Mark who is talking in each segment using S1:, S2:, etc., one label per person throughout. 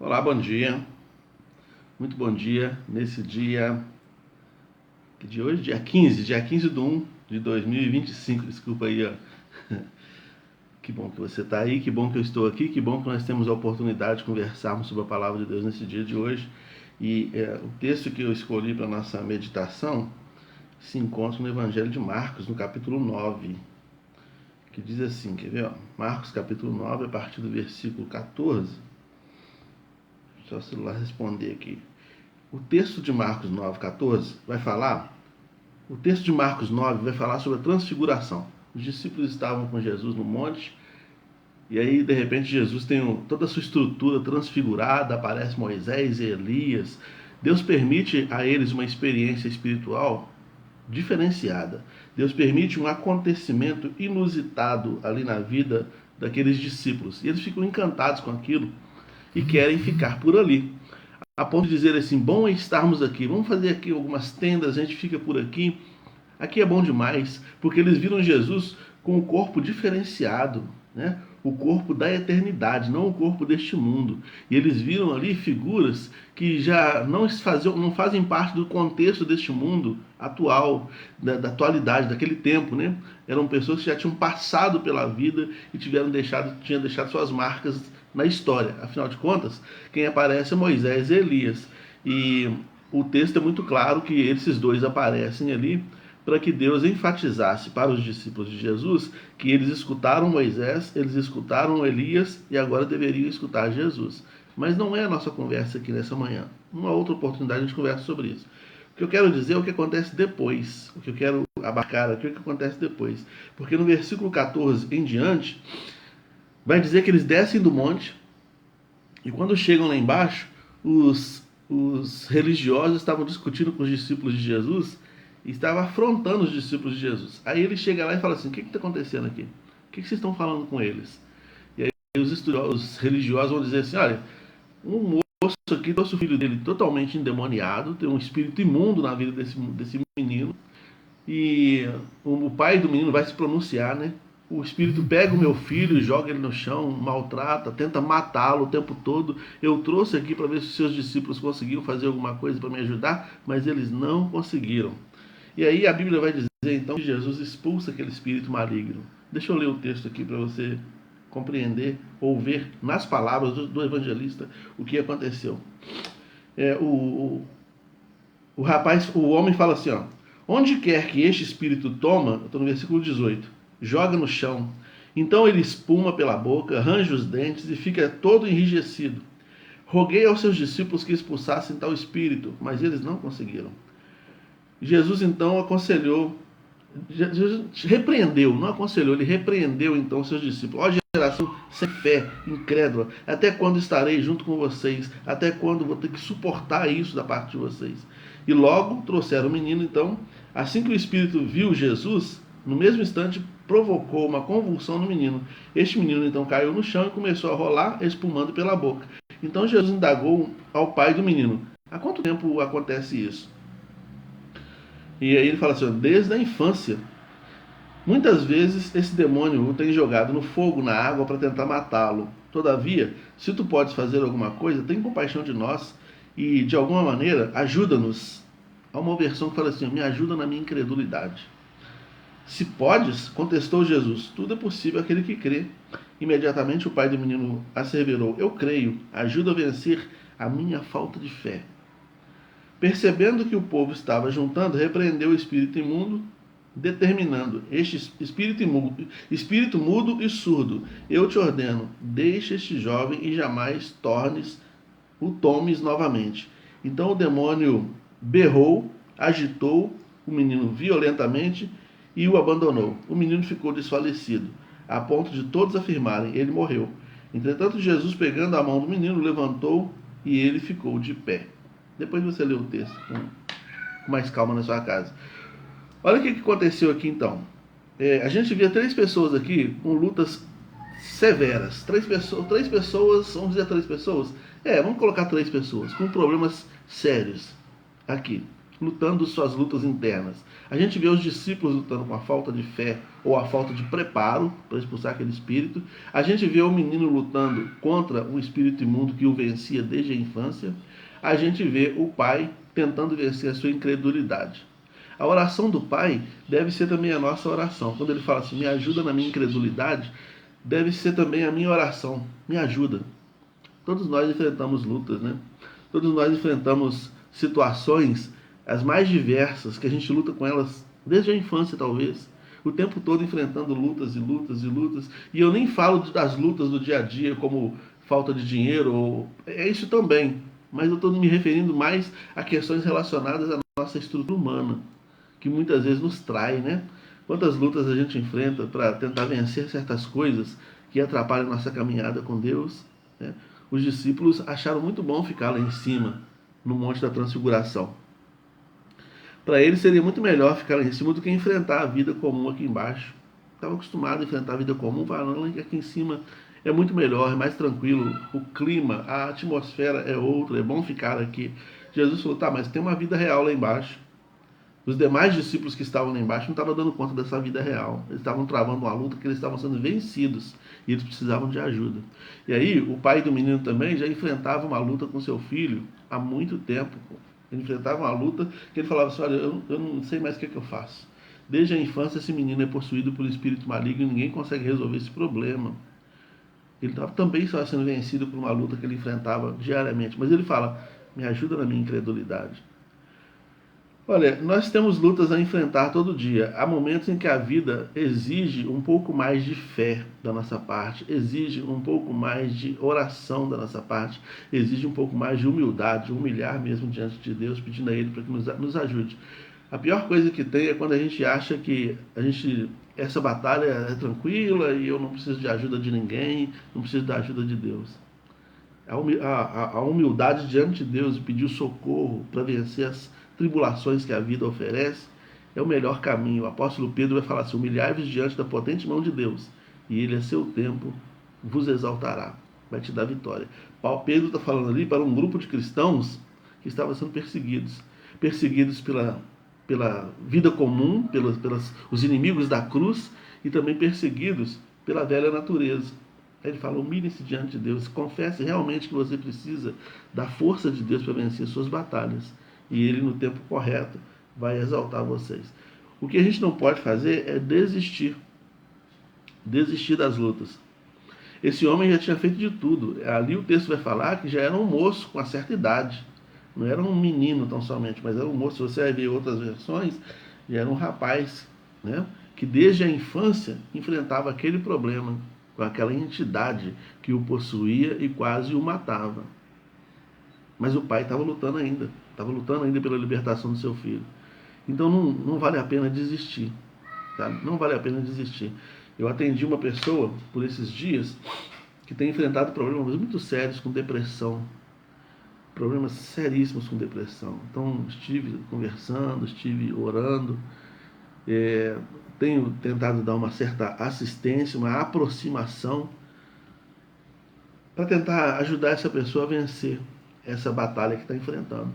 S1: Olá, bom dia. Muito bom dia. Nesse dia, que dia hoje? Dia 15 de 1 de 2025. Desculpa aí, ó. Que bom que você está aí, que bom que eu estou aqui, que bom que nós temos a oportunidade de conversarmos sobre a palavra de Deus nesse dia de hoje. E o texto que eu escolhi para nossa meditação se encontra no Evangelho de Marcos, no capítulo 9, que diz assim, quer ver? Ó? Marcos capítulo 9, a partir do versículo 14. Só o celular responder aqui. O texto de Marcos 9:14 vai falar, o texto de Marcos 9 vai falar sobre a transfiguração. Os discípulos estavam com Jesus no monte, e aí de repente Jesus tem toda a sua estrutura transfigurada, aparece Moisés e Elias. Deus permite a eles uma experiência espiritual diferenciada. Deus permite um acontecimento inusitado ali na vida daqueles discípulos. E eles ficam encantados com aquilo e querem ficar por ali, a ponto de dizer assim, bom é estarmos aqui, vamos fazer aqui algumas tendas, a gente fica por aqui. Aqui é bom demais, porque eles viram Jesus com um corpo diferenciado, né? O corpo da eternidade, não o corpo deste mundo. E eles viram ali figuras que já não fazem parte do contexto deste mundo atual, da atualidade, daquele tempo, né? Eram pessoas que já tinham passado pela vida e tinham deixado suas marcas na história. Afinal de contas, quem aparece é Moisés e Elias. E o texto é muito claro que esses dois aparecem ali para que Deus enfatizasse para os discípulos de Jesus que eles escutaram Moisés, eles escutaram Elias e agora deveriam escutar Jesus. Mas não é a nossa conversa aqui nessa manhã. Numa outra oportunidade a gente conversa sobre isso. O que eu quero dizer é o que acontece depois. O que eu quero abarcar aqui é o que acontece depois. Porque no versículo 14 em diante, vai dizer que eles descem do monte e quando chegam lá embaixo, os religiosos estavam discutindo com os discípulos de Jesus e estavam afrontando os discípulos de Jesus. Aí ele chega lá e fala assim, o que está acontecendo aqui? O que vocês estão falando com eles? E aí os religiosos vão dizer assim, olha, um moço aqui trouxe o filho dele totalmente endemoniado, tem um espírito imundo na vida desse menino, e o pai do menino vai se pronunciar, né? O espírito pega o meu filho, joga ele no chão, maltrata, tenta matá-lo o tempo todo. Eu trouxe aqui para ver se os seus discípulos conseguiram fazer alguma coisa para me ajudar, mas eles não conseguiram. E aí a Bíblia vai dizer então que Jesus expulsa aquele espírito maligno. Deixa eu ler o texto aqui para você compreender ou ver nas palavras do evangelista o que aconteceu. O homem fala assim, ó, onde quer que este espírito toma, eu estou no versículo 18, joga no chão. Então ele espuma pela boca, arranja os dentes e fica todo enrijecido. Roguei aos seus discípulos que expulsassem tal espírito, mas eles não conseguiram. Jesus então repreendeu, não aconselhou, ele repreendeu então seus discípulos. Ó geração sem fé, incrédula, até quando estarei junto com vocês? Até quando vou ter que suportar isso da parte de vocês? E logo trouxeram o menino, então, assim que o espírito viu Jesus, no mesmo instante provocou uma convulsão no menino. Este menino então caiu no chão e começou a rolar, espumando pela boca. Então Jesus indagou ao pai do menino, há quanto tempo acontece isso? E aí ele fala assim, desde a infância. Muitas vezes esse demônio o tem jogado no fogo, na água, para tentar matá-lo. Todavia, se tu podes fazer alguma coisa, tem compaixão de nós e, de alguma maneira, ajuda-nos. Há uma versão que fala assim, me ajuda na minha incredulidade. Se podes, contestou Jesus, tudo é possível àquele que crê. Imediatamente o pai do menino asseverou, eu creio, ajuda a vencer a minha falta de fé. Percebendo que o povo estava juntando, repreendeu o espírito imundo, determinando, este espírito mudo e surdo, eu te ordeno, deixa este jovem e jamais o tomes novamente. Então o demônio berrou, agitou o menino violentamente e o abandonou. O menino ficou desfalecido, a ponto de todos afirmarem, ele morreu. Entretanto, Jesus, pegando a mão do menino, levantou e ele ficou de pé. Depois você lê o texto com mais calma na sua casa. Olha o que aconteceu aqui então. A gente vê 3 pessoas aqui com lutas severas. 3 pessoas, vamos dizer 3 pessoas? Vamos colocar 3 pessoas com problemas sérios aqui. lutando suas lutas internas. A gente vê os discípulos lutando com a falta de fé ou a falta de preparo para expulsar aquele espírito. A gente vê o menino lutando contra um espírito imundo que o vencia desde a infância. A gente vê o pai tentando vencer a sua incredulidade. A oração do pai deve ser também a nossa oração. Quando ele fala assim, me ajuda na minha incredulidade, deve ser também a minha oração, me ajuda. Todos nós enfrentamos lutas, né? Todos nós enfrentamos situações as mais diversas, que a gente luta com elas desde a infância, talvez. O tempo todo enfrentando lutas e lutas e lutas. E eu nem falo das lutas do dia a dia, como falta de dinheiro, é isso também. Mas eu estou me referindo mais a questões relacionadas à nossa estrutura humana, que muitas vezes nos trai, né? Quantas lutas a gente enfrenta para tentar vencer certas coisas que atrapalham a nossa caminhada com Deus, né? Os discípulos acharam muito bom ficar lá em cima, no Monte da Transfiguração. Para eles seria muito melhor ficar lá em cima do que enfrentar a vida comum aqui embaixo. Estavam acostumados a enfrentar a vida comum, falando que aqui em cima é muito melhor, é mais tranquilo, o clima, a atmosfera é outra, é bom ficar aqui. Jesus falou, tá, mas tem uma vida real lá embaixo. Os demais discípulos que estavam lá embaixo não estavam dando conta dessa vida real. Eles estavam travando uma luta que eles estavam sendo vencidos e eles precisavam de ajuda. E aí, o pai do menino também já enfrentava uma luta com seu filho há muito tempo. Ele enfrentava uma luta que ele falava assim, olha, eu não sei mais o que eu faço. Desde a infância, esse menino é possuído por um espírito maligno e ninguém consegue resolver esse problema. Ele também estava sendo vencido por uma luta que ele enfrentava diariamente. Mas ele fala, me ajuda na minha incredulidade. Olha, nós temos lutas a enfrentar todo dia. Há momentos em que a vida exige um pouco mais de fé da nossa parte, exige um pouco mais de oração da nossa parte, exige um pouco mais de humildade, humilhar mesmo diante de Deus, pedindo a Ele para que nos ajude. A pior coisa que tem é quando a gente acha que essa batalha é tranquila e eu não preciso de ajuda de ninguém, não preciso da ajuda de Deus. A humildade diante de Deus e pedir socorro para vencer as tribulações que a vida oferece é o melhor caminho. O apóstolo Pedro vai falar assim, humilhai-vos diante da potente mão de Deus e Ele a seu tempo vos exaltará, vai te dar vitória. Pedro está falando ali para um grupo de cristãos que estavam sendo perseguidos pela vida comum, pelos os inimigos da cruz e também perseguidos pela velha natureza. Ele fala, humilhe-se diante de Deus, confesse realmente que você precisa da força de Deus para vencer suas batalhas. E Ele, no tempo correto, vai exaltar vocês. O que a gente não pode fazer é desistir das lutas. Esse homem já tinha feito de tudo. Ali o texto vai falar que já era um moço com uma certa idade. Não era um menino tão somente, mas era um moço. Se você vai ver outras versões, já era um rapaz, né, que desde a infância enfrentava aquele problema com aquela entidade que o possuía e quase o matava. Mas o pai estava lutando ainda pela libertação do seu filho. Então não vale a pena desistir, sabe? Não vale a pena desistir. Eu atendi uma pessoa por esses dias que tem enfrentado problemas muito sérios com depressão, problemas seríssimos com depressão. Então estive conversando, estive orando, tenho tentado dar uma certa assistência, uma aproximação para tentar ajudar essa pessoa a vencer essa batalha que está enfrentando.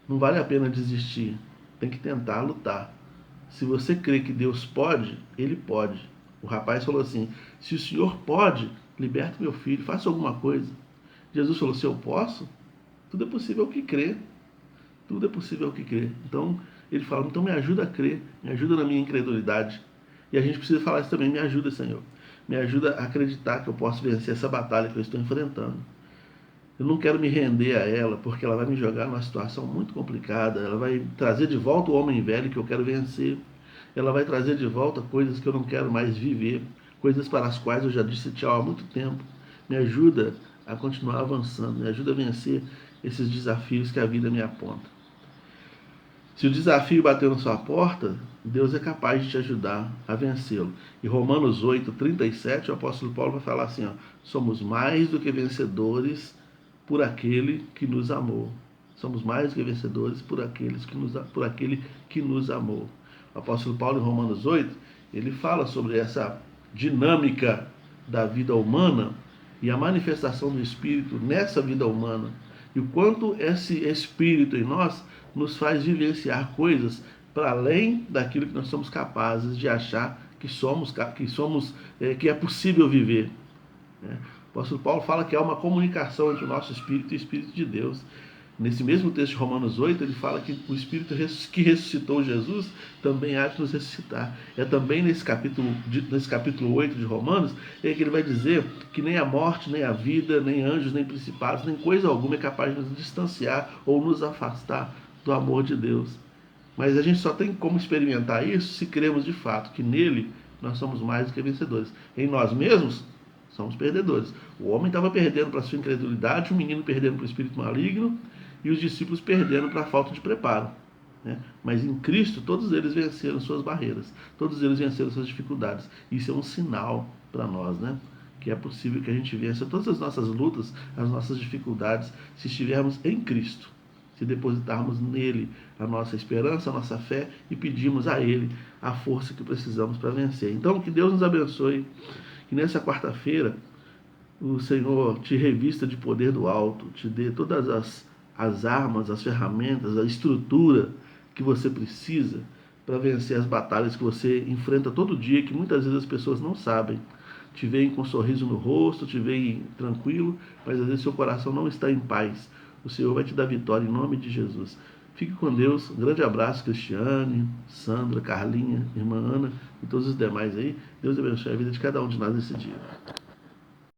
S1: Não vale a pena desistir, tem que tentar lutar. Se você crê que Deus pode, Ele pode. O rapaz falou assim, se o Senhor pode, liberta meu filho, faça alguma coisa. Jesus falou, se eu posso, tudo é possível ao que crê. Tudo é possível ao que crê. Então, ele fala, então me ajuda a crer, me ajuda na minha incredulidade. E a gente precisa falar isso também, me ajuda, Senhor. Me ajuda a acreditar que eu posso vencer essa batalha que eu estou enfrentando. Eu não quero me render a ela, porque ela vai me jogar numa situação muito complicada. Ela vai trazer de volta o homem velho que eu quero vencer. Ela vai trazer de volta coisas que eu não quero mais viver, coisas para as quais eu já disse tchau há muito tempo. Me ajuda a continuar avançando, me ajuda a vencer esses desafios que a vida me aponta. Se o desafio bater na sua porta, Deus é capaz de te ajudar a vencê-lo. Em Romanos 8:37, o apóstolo Paulo vai falar assim, somos mais do que vencedores por aquele que nos amou. Somos mais do que vencedores por aquele que nos amou. O apóstolo Paulo, em Romanos 8, ele fala sobre essa dinâmica da vida humana e a manifestação do Espírito nessa vida humana. E o quanto esse Espírito em nós nos faz vivenciar coisas para além daquilo que nós somos capazes de achar que é possível viver, né? O apóstolo Paulo fala que há uma comunicação entre o nosso espírito e o Espírito de Deus. Nesse mesmo texto de Romanos 8, ele fala que o Espírito que ressuscitou Jesus também há de nos ressuscitar. É também nesse capítulo 8 de Romanos é que ele vai dizer que nem a morte, nem a vida, nem anjos, nem principados, nem coisa alguma é capaz de nos distanciar ou nos afastar do amor de Deus. Mas a gente só tem como experimentar isso se cremos de fato que nele nós somos mais do que vencedores. Em nós mesmos, somos perdedores. O homem estava perdendo para a sua incredulidade, o menino perdendo para o espírito maligno e os discípulos perdendo para a falta de preparo, né? Mas em Cristo, todos eles venceram suas barreiras, todos eles venceram suas dificuldades. Isso é um sinal para nós, né? Que é possível que a gente vença todas as nossas lutas, as nossas dificuldades, se estivermos em Cristo, se depositarmos nele a nossa esperança, a nossa fé e pedirmos a ele a força que precisamos para vencer. Então, que Deus nos abençoe, que nessa quarta-feira o Senhor te revista de poder do alto, te dê todas as armas, as ferramentas, a estrutura que você precisa para vencer as batalhas que você enfrenta todo dia, que muitas vezes as pessoas não sabem. Te veem com um sorriso no rosto, te veem tranquilo, mas às vezes seu coração não está em paz. O Senhor vai te dar vitória em nome de Jesus. Fique com Deus. Um grande abraço, Cristiane, Sandra, Carlinha, irmã Ana e todos os demais aí. Deus abençoe a vida de cada um de nós nesse dia.